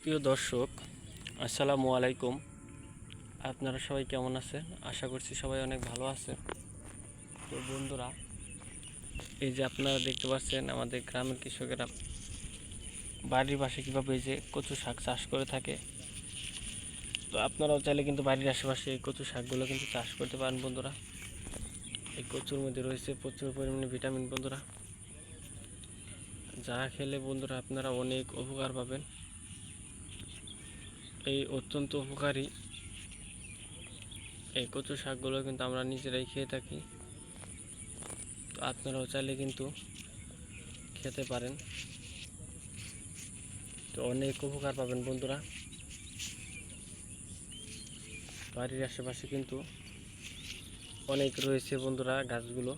প্রিয় দর্শক, আসসালামু আলাইকুম। আপনারা সবাই কেমন আছেন? আশা করছি সবাই অনেক ভালো আছে। তো বন্ধুরা, এই যে আপনারা দেখতে পাচ্ছেন আমাদের গ্রামের কৃষকেরা বাড়ির পাশে কীভাবে এই যে কচু শাক চাষ করে থাকে। তো আপনারাও চাইলে কিন্তু বাড়ির আশেপাশে এই কচু শাকগুলো কিন্তু চাষ করতে পারেন বন্ধুরা। এই কচুর মধ্যে রয়েছে প্রচুর পরিমাণে ভিটামিন বন্ধুরা, যা খেলে বন্ধুরা আপনারা অনেক উপকার পাবেন। এই অত্যন্ত উপকারী এই কচু শাকগুলো কিন্তু আমরা নিজেরাই খেয়ে থাকি। তো আপনারাও চাইলে কিন্তু খেতে পারেন, তো অনেক উপকার পাবেন বন্ধুরা। বাড়ির আশেপাশে কিন্তু অনেক রয়েছে বন্ধুরা গাছগুলো,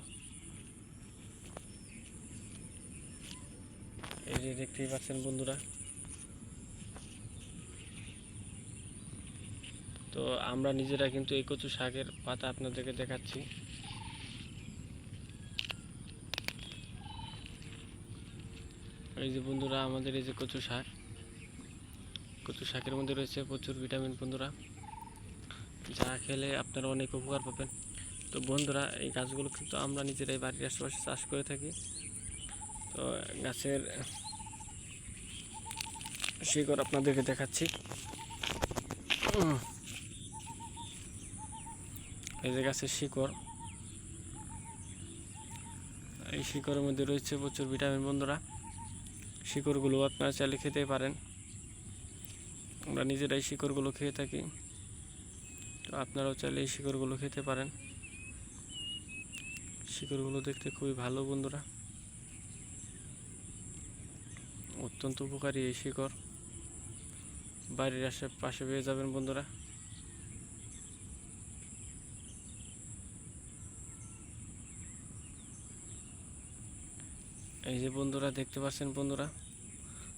এই যে দেখতেই পাচ্ছেন বন্ধুরা। তো আমরা নিজেরা কিন্তু এই কচু শাকের পাতা আপনাদেরকে দেখাচ্ছি। এই যে বন্ধুরা আমাদের এই যে কচু শাকের মধ্যে রয়েছে প্রচুর ভিটামিন বন্ধুরা, যা খেলে আপনারা অনেক উপকার পাবেন। তো বন্ধুরা, এই গাছগুলো কিন্তু আমরা নিজেরাই বাড়ির আশেপাশে চাষ করে থাকি। তো গাছের শিকড় আপনাদেরকে দেখাচ্ছি। এই যে গাছের শিকড়, এই শিকড়ের মধ্যে রয়েছে প্রচুর ভিটামিন বন্ধুরা। শিকড়গুলো আপনারা চাইলে খেতে পারেন, আমরা নিজেরাই শিকড়গুলো খেয়ে থাকি। তো আপনারাও চাইলে এই শিকড়গুলো খেতে পারেন। শিকড়গুলো দেখতে খুবই ভালো বন্ধুরা, অত্যন্ত উপকারী এই শিকড়। বাড়ির আশেপাশে পেয়ে যাবেন বন্ধুরা। এই যে বন্ধুরা দেখতে পাচ্ছেন বন্ধুরা।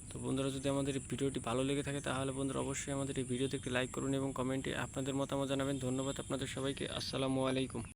তো বন্ধুরা, যদি আমাদের এই ভিডিওটি ভালো লেগে থাকে তাহলে বন্ধুরা অবশ্যই আমাদের এই ভিডিওতে একটি লাইক করুন এবং কমেন্টে আপনাদের মতামত জানাবেন। ধন্যবাদ আপনাদের সবাইকে। আসসালামু আলাইকুম।